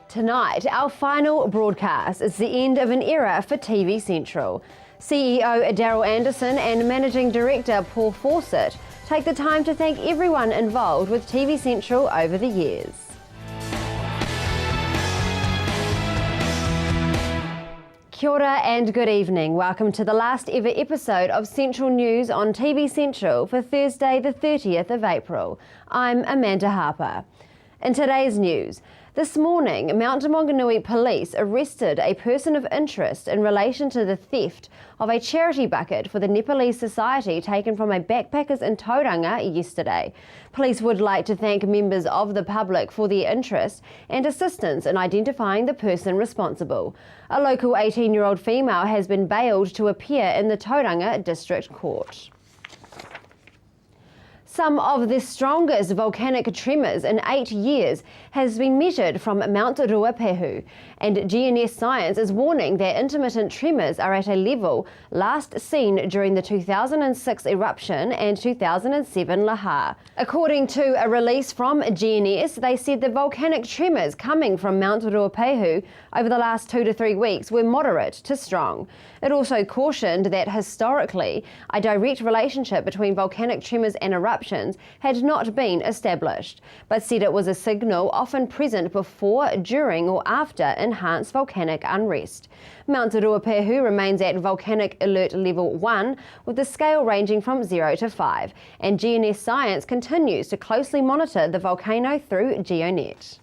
Tonight, our final broadcast is the end of an era for tvCentral. CEO Daryl Anderson and Managing Director Paul Fawcett take the time to thank everyone involved with tvCentral over the years. Kia ora and good evening. Welcome to the last ever episode of Central News on tvCentral for Thursday the 30th of April. I'm Amanda Harper. In today's news, this morning, Mount Maunganui police arrested a person of interest in relation to the theft of a charity bucket for the Nepalese Society taken from a backpackers in Tauranga yesterday. Police would like to thank members of the public for their interest and assistance in identifying the person responsible. A local 18-year-old female has been bailed to appear in the Tauranga District Court. Some of the strongest volcanic tremors in 8 years has been measured from Mount Ruapehu, and GNS Science is warning that intermittent tremors are at a level last seen during the 2006 eruption and 2007 lahar. According to a release from GNS, they said the volcanic tremors coming from Mount Ruapehu over the last 2 to 3 weeks were moderate to strong. It also cautioned that historically, a direct relationship between volcanic tremors and eruptions had not been established, but said it was a signal often present before, during or after enhanced volcanic unrest. Mount Ruapehu remains at volcanic alert level 1, with the scale ranging from 0 to 5, and GNS Science continues to closely monitor the volcano through Kiwinet.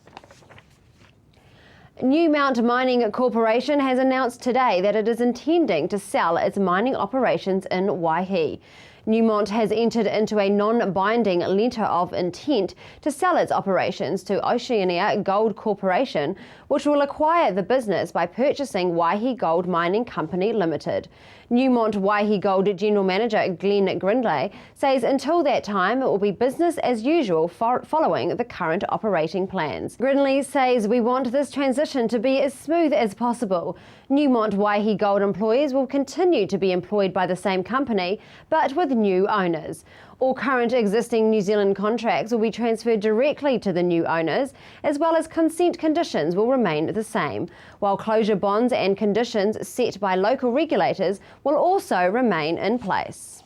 Newmont Mining Corporation has announced today that it is intending to sell its mining operations in Waihi. Newmont has entered into a non-binding letter of intent to sell its operations to Oceania Gold Corporation, which will acquire the business by purchasing Waihi Gold Mining Company Limited. Newmont Waihi Gold General Manager Glenn Grindlay says until that time it will be business as usual following the current operating plans. Grindlay says, "We want this transition to be as smooth as possible. Newmont Waihi Gold employees will continue to be employed by the same company, but with new owners. All current existing New Zealand contracts will be transferred directly to the new owners, as well as consent conditions will remain the same, while closure bonds and conditions set by local regulators will also remain in place."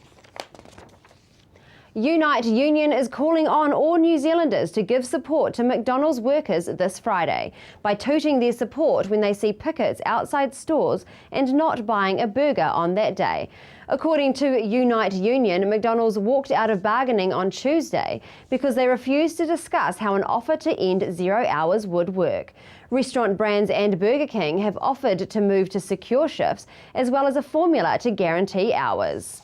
Unite Union is calling on all New Zealanders to give support to McDonald's workers this Friday by tooting their support when they see pickets outside stores and not buying a burger on that day. According to Unite Union, McDonald's walked out of bargaining on Tuesday because they refused to discuss how an offer to end 0 hours would work. Restaurant brands and Burger King have offered to move to secure shifts as well as a formula to guarantee hours.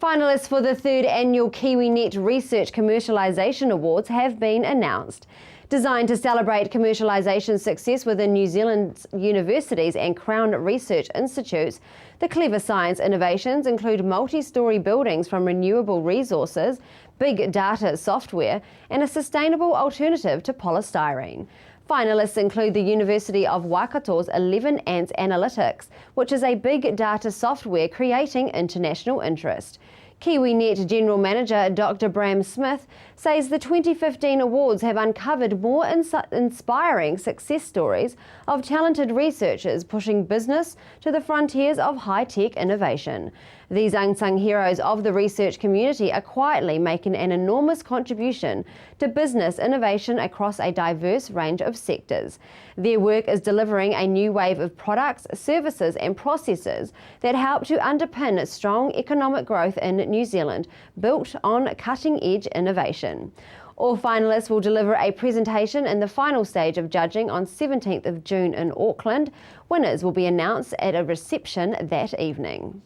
Finalists for the 3rd annual Kiwinet Research Commercialisation Awards have been announced. Designed to celebrate commercialisation success within New Zealand's universities and Crown Research Institutes, the clever science innovations include multi-storey buildings from renewable resources, big data software, and a sustainable alternative to polystyrene. Finalists include the University of Waikato's 11 Ants Analytics, which is a big data software creating international interest. Kiwinet General Manager Dr. Bram Smith says the 2015 awards have uncovered more inspiring success stories of talented researchers pushing business to the frontiers of high-tech innovation. These unsung heroes of the research community are quietly making an enormous contribution to business innovation across a diverse range of sectors. Their work is delivering a new wave of products, services and processes that help to underpin strong economic growth in New Zealand, built on cutting-edge innovation. All finalists will deliver a presentation in the final stage of judging on 17th of June in Auckland. Winners will be announced at a reception that evening.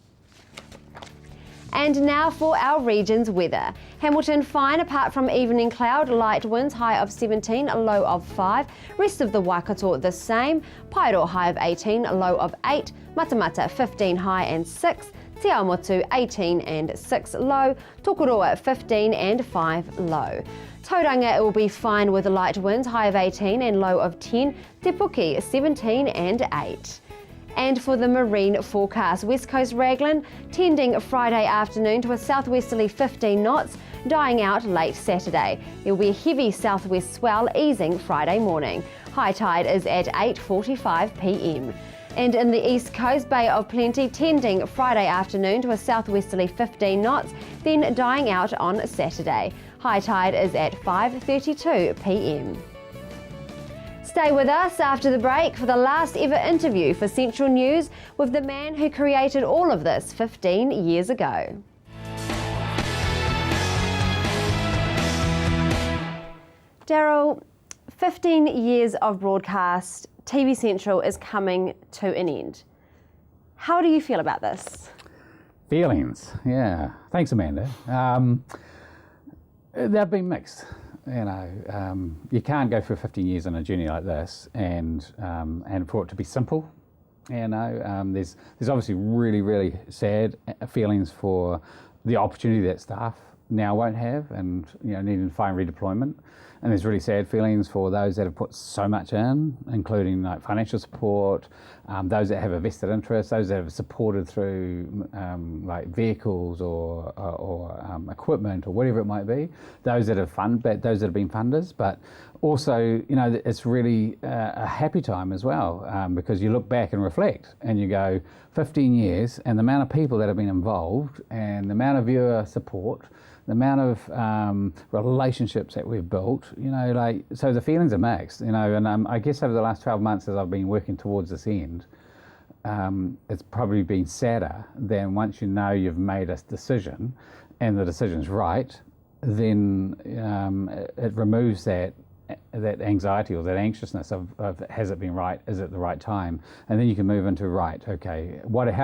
And now for our region's weather. Hamilton fine apart from evening cloud, light winds, high of 17, a low of 5. Rest of the Waikato the same. Pairo high of 18, a low of 8. Matamata 15, high and 6. Te Aomotu 18 and 6 low. Tokoroa 15 and 5 low. Tauranga it will be fine with light winds, high of 18 and low of 10. Te Puke 17 and 8. And for the marine forecast, West Coast Raglan tending Friday afternoon to a southwesterly 15 knots, dying out late Saturday. There will be a heavy southwest swell easing Friday morning. High tide is at 8:45 p.m. And in the East Coast, Bay of Plenty tending Friday afternoon to a southwesterly 15 knots, then dying out on Saturday. High tide is at 5:32 p.m. Stay with us after the break for the last ever interview for Central News with the man who created all of this 15 years ago. Daryl, 15 years of broadcast, tvCentral is coming to an end. How do you feel about this? Feelings, yeah. Thanks, Amanda. They've been mixed. You can't go for 15 years on a journey like this and for it to be simple. There's obviously really, really sad feelings for the opportunity that staff now won't have, and needing to find redeployment. And there's really sad feelings for those that have put so much in, including like financial support, those that have a vested interest, those that have supported through like vehicles or equipment or whatever it might be, those that have those that have been funders. But also, it's really a happy time as well, because you look back and reflect and you go 15 years, and the amount of people that have been involved and the amount of viewer support, the amount of relationships that we've built, so the feelings are mixed, and I guess over the last 12 months as I've been working towards this end, it's probably been sadder than once you've made a decision and the decision's right, then it removes that anxiety or that anxiousness of has it been right, is it the right time, and then you can move into how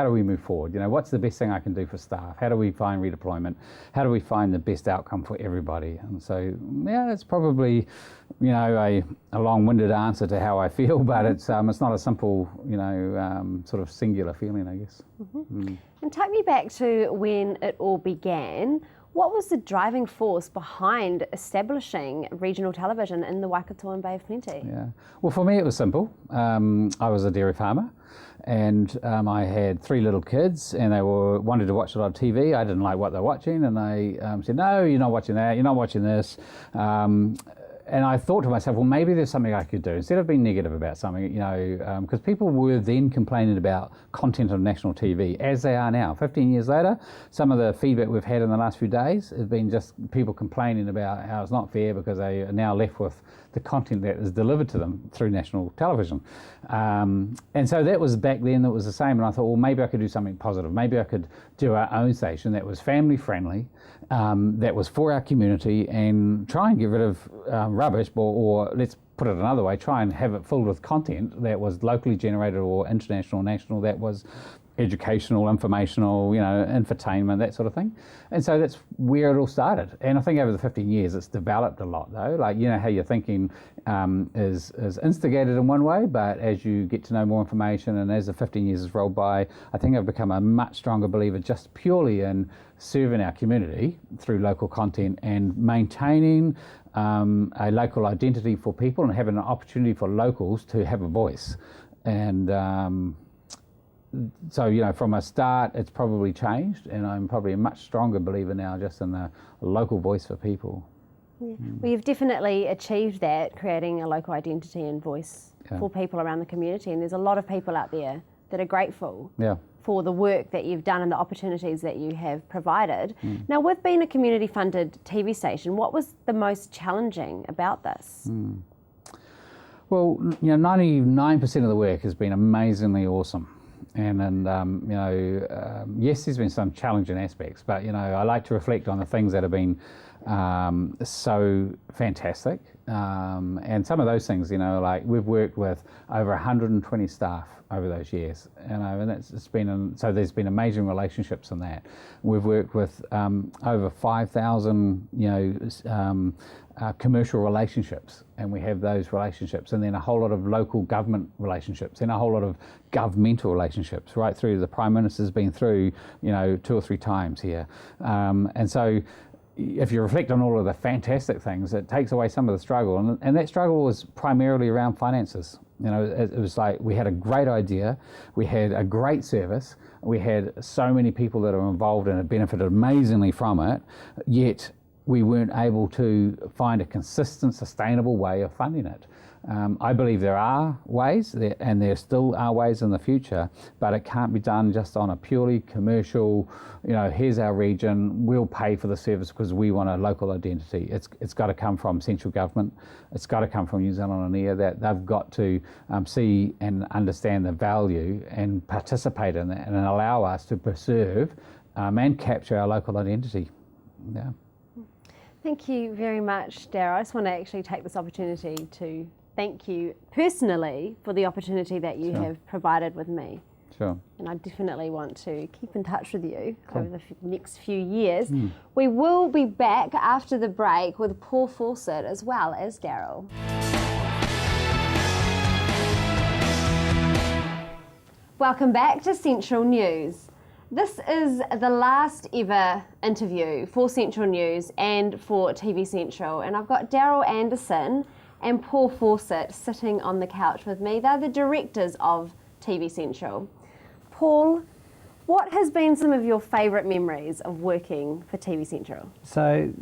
do we move forward, what's the best thing I can do for staff, how do we find redeployment, how do we find the best outcome for everybody. And so it's probably a long-winded answer to how I feel, but it's not a simple sort of singular feeling, I guess. And take me back to when it all began. What was the driving force behind establishing regional television in the Waikato and Bay of Plenty? Yeah, well, for me it was simple. I was a dairy farmer, and I had 3 little kids, and they wanted to watch a lot of TV. I didn't like what they're watching, and I said, no, you're not watching that, you're not watching this. And I thought to myself, well, maybe there's something I could do instead of being negative about something, because people were then complaining about content on national TV, as they are now. 15 years later, some of the feedback we've had in the last few days has been just people complaining about how it's not fair because they are now left with the content that is delivered to them through national television. And so that was back then, that was the same. And I thought, well, maybe I could do something positive. Maybe I could do our own station that was family friendly, that was for our community, and try and get rid of rubbish, or let's put it another way, try and have it filled with content that was locally generated or international, national, that was educational, informational, infotainment, that sort of thing. And so that's where it all started. And I think over the 15 years, it's developed a lot though. Like, how your thinking is instigated in one way, but as you get to know more information and as the 15 years has rolled by, I think I've become a much stronger believer just purely in serving our community through local content and maintaining a local identity for people and having an opportunity for locals to have a voice. And so, from a start, it's probably changed, and I'm probably a much stronger believer now just in the local voice for people. Yeah. Well, you've definitely achieved that, creating a local identity and voice for people around the community, and there's a lot of people out there that are grateful for the work that you've done and the opportunities that you have provided. Now, with being a community-funded TV station, what was the most challenging about this? Well, 99% of the work has been amazingly awesome. Yes, there's been some challenging aspects, but I like to reflect on the things that have been so fantastic. And some of those things, like we've worked with over 120 staff over those years, and so there's been amazing relationships in that. We've worked with over 5,000, commercial relationships, and we have those relationships, and then a whole lot of local government relationships, and a whole lot of governmental relationships, right through the Prime Minister's been through, 2 or 3 times here, and so if you reflect on all of the fantastic things, it takes away some of the struggle. And that struggle was primarily around finances. You know, it was like we had a great idea, we had a great service, we had so many people that are involved and had benefited amazingly from it, yet we weren't able to find a consistent, sustainable way of funding it. I believe there are ways, and there still are ways in the future, but it can't be done just on a purely commercial, you know, here's our region, we'll pay for the service because we want a local identity. It's got to come from central government, it's got to come from New Zealand On Air, that they've got to see and understand the value and participate in that and allow us to preserve and capture our local identity. Yeah. Thank you very much, Daryl. I just want to actually take this opportunity to thank you personally for the opportunity that you have provided with me. Sure. And I definitely want to keep in touch with you over the next few years. We will be back after the break with Paul Fawcett as well as Daryl. Welcome back to Central News. This is the last ever interview for Central News and for tvCentral, and I've got Daryl Anderson and Paul Fawcett sitting on the couch with me. They're the directors of tvCentral. Paul, what has been some of your favourite memories of working for tvCentral? So,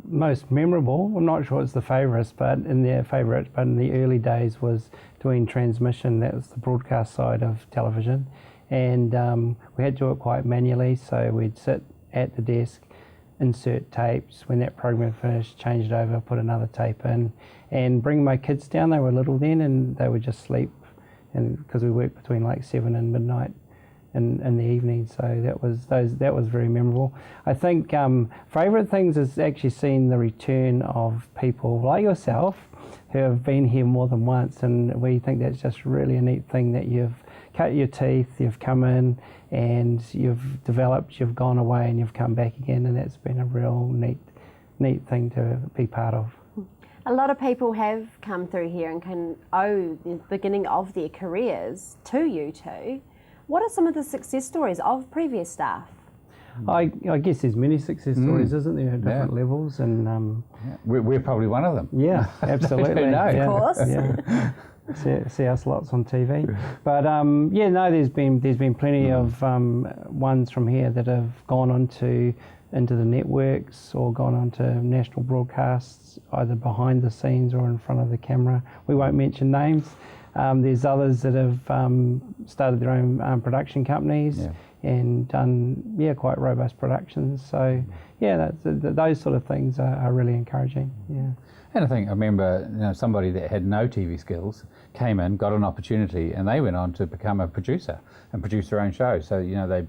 most memorable, I'm not sure it's the favourite, but in the early days was doing transmission. That was the broadcast side of television. And we had to do it quite manually, so we'd sit at the desk, insert tapes. When that program finished, change it over, put another tape in, and bring my kids down. They were little then, and they would just sleep, and because we worked between like 7 and midnight in the evening, so that was very memorable. I think favourite things is actually seeing the return of people like yourself who have been here more than once, and we think that's just really a neat thing that you've cut your teeth, you've come in and you've developed, you've gone away and you've come back again, and that's been a real neat thing to be part of. A lot of people have come through here and can owe the beginning of their careers to you two. What are some of the success stories of previous staff? I guess there's many success stories, isn't there, at different levels, and we're probably one of them. Yeah, absolutely. Of course. Yeah. See us lots on TV, but there's been plenty of ones from here that have gone into the networks or gone on to national broadcasts, either behind the scenes or in front of the camera. We won't mention names. There's others that have started their own production companies and done quite robust productions. So those sort of things are really encouraging. Yeah. And I remember somebody that had no TV skills came in, got an opportunity, and they went on to become a producer and produce their own show. So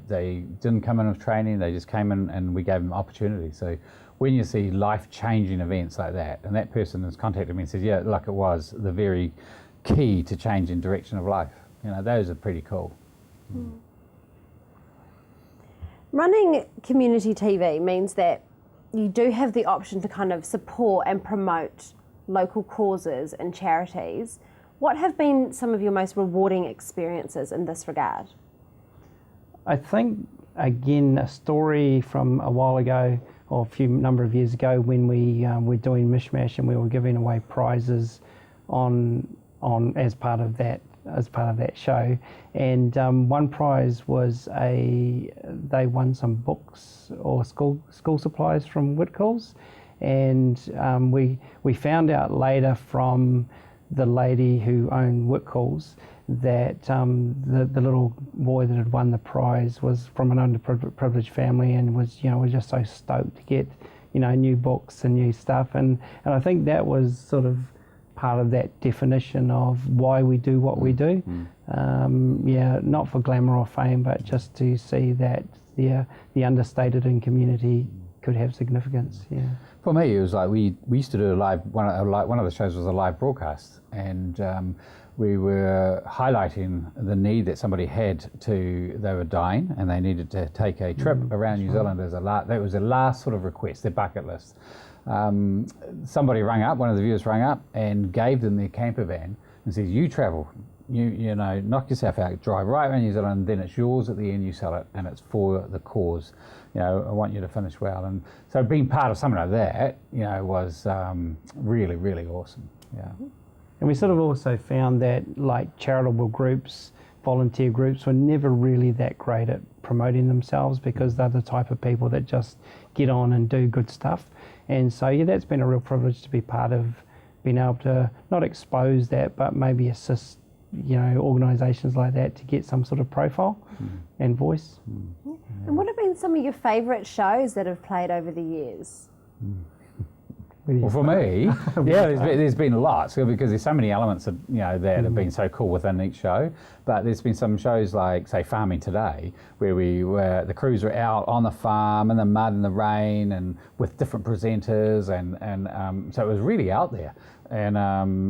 they didn't come in with training; they just came in, and we gave them opportunity. So when you see life-changing events like that, and that person has contacted me and said, "Yeah, like it was the very key to changing direction of life," those are pretty cool. Running community TV means that you do have the option to kind of support and promote local causes and charities. What have been some of your most rewarding experiences in this regard? I think, again, a story from a while ago, or a number of years ago, when we were doing Mishmash and we were giving away prizes on as part of that show, and one prize was they won some books or school supplies from Whitcoulls, and we found out later from the lady who owned Whitcoulls that the little boy that had won the prize was from an underprivileged family and was just so stoked to get new books and new stuff, and I think that was sort of part of that definition of why we do what we do. Not for glamour or fame, but just to see that the understated in community could have significance. Yeah. For me, it was like we used to do one of the shows was a live broadcast, and we were highlighting the need that somebody had they were dying and they needed to take a trip around New Zealand that was their last sort of request, their bucket list. Somebody rang up, one of the viewers rang up and gave them their camper van and said, "You travel you know, knock yourself out, drive right around New Zealand, then it's yours at the end, you sell it, and it's for the cause. You know, I want you to finish well. And so being part of something like that, you know, was really, really awesome. Yeah. And we sort of also found that like charitable groups, volunteer groups were never really that great at promoting themselves because they're the type of people that just get on and do good stuff. And so, yeah, that's been a real privilege to be part of, being able to not expose that, but maybe assist, you know, organisations like that to get some sort of profile and voice. And what have been some of your favourite shows that have played over the years? Well, for me, yeah, there's been lots because there's so many elements that, you know, that have been so cool within each show. But there's been some shows like, say, Farming Today, where the crews were out on the farm in the mud and the rain and with different presenters, and so it was really out there. And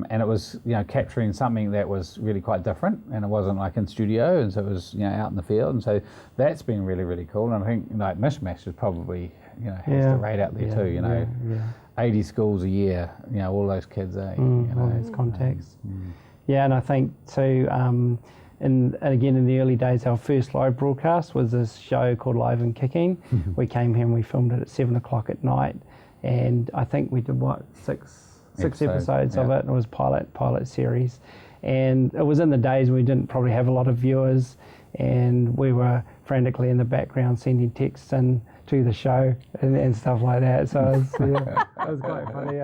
it was, you know, capturing something that was really quite different, and it wasn't like in studio, and so it was, you know, out in the field, and so that's been really, really cool. And I think like Mishmash is probably, you know, has the rate out there too, you know. 80 schools a year, you know, all those kids, you know, all those contacts. Yeah, and I think too, and again in the early days, our first live broadcast was this show called Live and Kicking. We came here and we filmed it at 7 o'clock at night, and I think we did six episodes of it, and it was pilot series. And it was in the days when we didn't probably have a lot of viewers, and we were frantically in the background sending texts and to the show and stuff like that. So it was quite funny.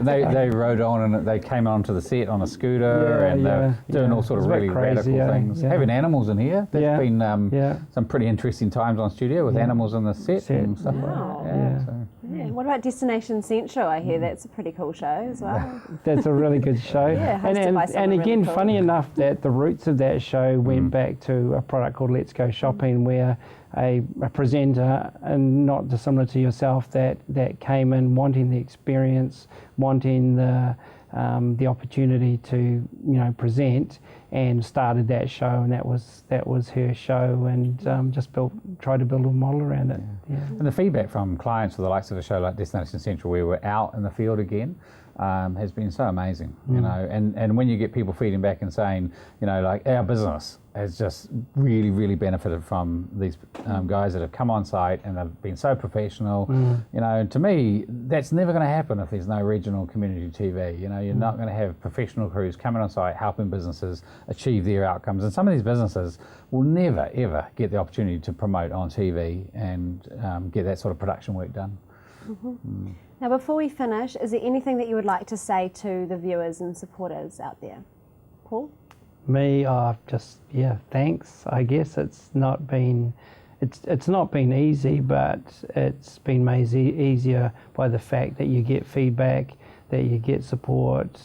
They rode on and they came onto the set on a scooter and doing all sort of really radical things. Having animals in here, there's been some pretty interesting times on studio with animals on the set and stuff like that. What about Destination Central? I hear that's a pretty cool show as well. That's a really good show. Hosted by someone and again, really cool. funny enough that the roots of that show went back to a product called Let's Go Shopping, where a presenter, and not dissimilar to yourself, that came in wanting the experience, wanting the opportunity to, you know, present, and started that show, and that was her show, and just tried to build a model around it. And the feedback from clients for the likes of a show like Destination Central, where we're out in the field again, has been so amazing, you know, and when you get people feeding back and saying, you know, like our business has just really, really benefited from these guys that have come on site and they've been so professional, you know, and to me, that's never going to happen if there's no regional community TV. You know, you're not going to have professional crews coming on site helping businesses achieve their outcomes, and some of these businesses will never, ever get the opportunity to promote on TV and get that sort of production work done. Now, before we finish, is there anything that you would like to say to the viewers and supporters out there? Paul? Me, thanks. I guess it's not been easy, but it's been made easier by the fact that you get feedback, that you get support.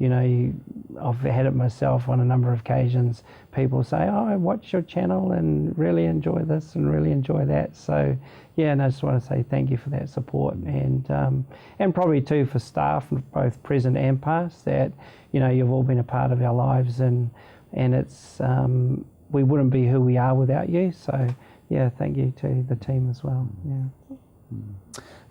You know, I've had it myself on a number of occasions. People say, "Oh, I watch your channel and really enjoy this and really enjoy that." So, yeah, and I just want to say thank you for that support, and probably too for staff, both present and past, that, you know, you've all been a part of our lives, and it's we wouldn't be who we are without you. So, yeah, thank you to the team as well. Yeah.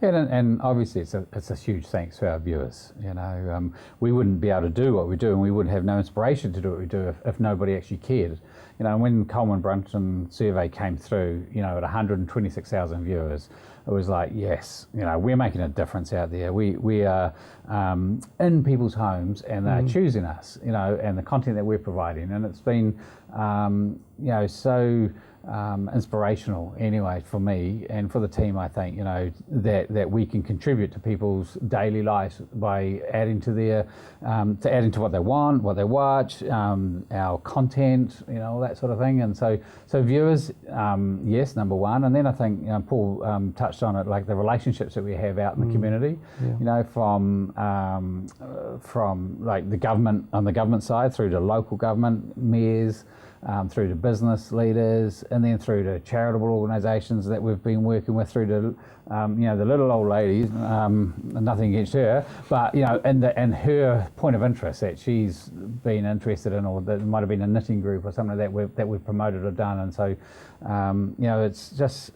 And obviously it's a huge thanks to our viewers. You know, we wouldn't be able to do what we do, and we would have no inspiration to do what we do if nobody actually cared. You know, when Coleman Brunton survey came through, you know, at 126,000 viewers, it was like, yes, you know, we're making a difference out there. We are in people's homes, and they're choosing us, you know, and the content that we're providing, and it's been, you know, so inspirational anyway for me and for the team. I think, you know, that we can contribute to people's daily lives by adding to their adding to what they want, what they watch, our content, you know, all that sort of thing. And so viewers, yes, number one, and then I think, you know, Paul touched on it, like the relationships that we have out in the community, you know, from like the government, on the government side, through to local government, mayors, through to business leaders, and then through to charitable organisations that we've been working with, through to you know, the little old lady, nothing against her, but, you know, and her point of interest that she's been interested in, or that might have been a knitting group or something that we've promoted or done. And so, you know, it's just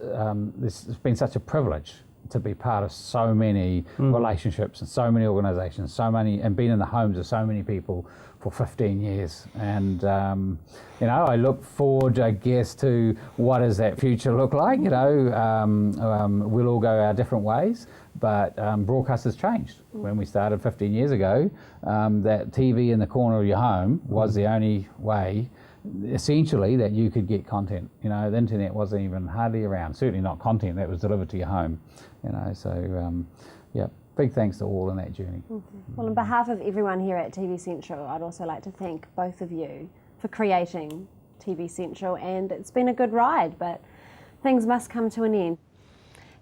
it's been such a privilege, to be part of so many relationships and so many organisations, and been in the homes of so many people for 15 years. And, I look forward, I guess, to what does that future look like, we'll all go our different ways, but broadcast has changed. When we started 15 years ago, that TV in the corner of your home was the only way, essentially, that you could get content. The internet wasn't even hardly around, certainly not content that was delivered to your home, big thanks to all in that journey. Well, on behalf of everyone here at tvCentral, I'd also like to thank both of you for creating tvCentral, and it's been a good ride, but things must come to an end.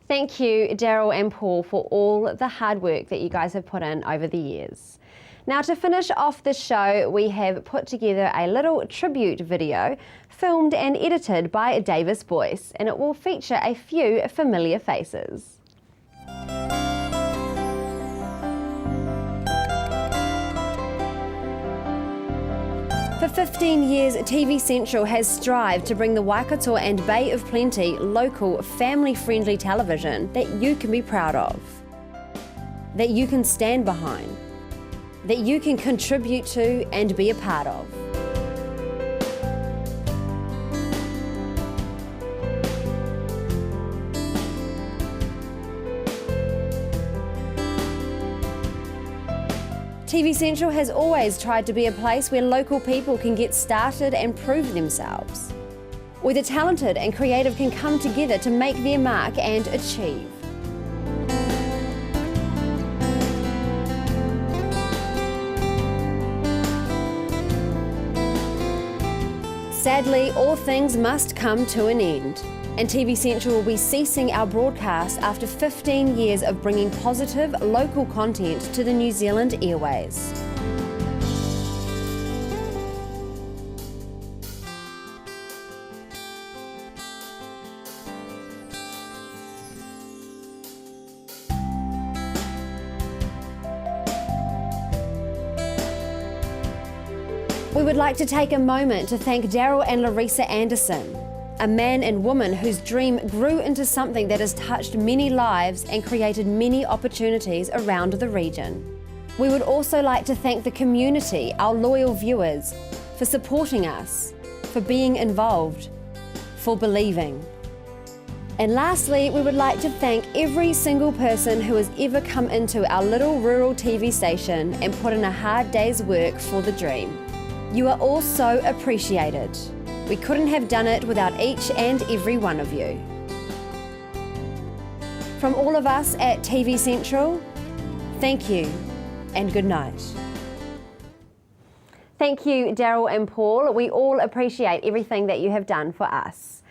Thank you, Daryl and Paul, for all the hard work that you guys have put in over the years. Now, to finish off the show, we have put together a little tribute video filmed and edited by Davis Boyce, and it will feature a few familiar faces. For 15 years, tvCentral has strived to bring the Waikato and Bay of Plenty local, family-friendly television that you can be proud of, that you can stand behind, that you can contribute to and be a part of. tvCentral has always tried to be a place where local people can get started and prove themselves, where the talented and creative can come together to make their mark and achieve. Sadly, all things must come to an end, and tvCentral will be ceasing our broadcast after 15 years of bringing positive local content to the New Zealand airways. We would like to take a moment to thank Daryl and Larissa Anderson, a man and woman whose dream grew into something that has touched many lives and created many opportunities around the region. We would also like to thank the community, our loyal viewers, for supporting us, for being involved, for believing. And lastly, we would like to thank every single person who has ever come into our little rural TV station and put in a hard day's work for the dream. You are all so appreciated. We couldn't have done it without each and every one of you. From all of us at tvCentral, thank you and good night. Thank you, Daryl and Paul. We all appreciate everything that you have done for us.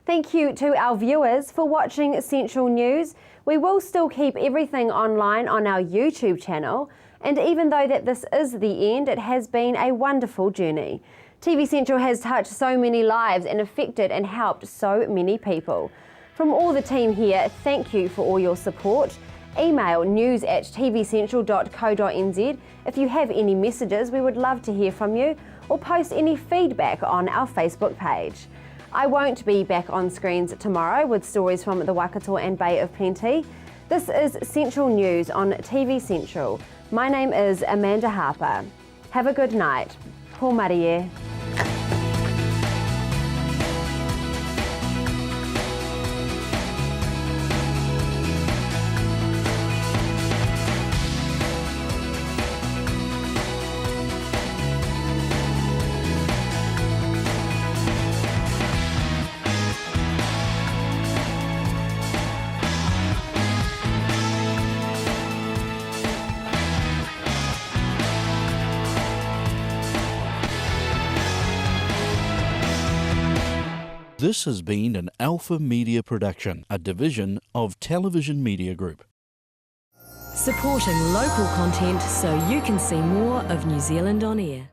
Thank you to our viewers for watching Central News. We will still keep everything online on our YouTube channel, and even though that this is the end, it has been a wonderful journey. tvCentral has touched so many lives and affected and helped so many people. From all the team here, thank you for all your support. Email news@tvcentral.co.nz if you have any messages. We would love to hear from you, or post any feedback on our Facebook page. I won't be back on screens tomorrow with stories from the Waikato and Bay of Plenty. This is Central News on tvCentral. My name is Amanda Harper. Have a good night. Ko Marie. This has been an Alpha Media production, a division of Television Media Group. Supporting local content so you can see more of New Zealand on air.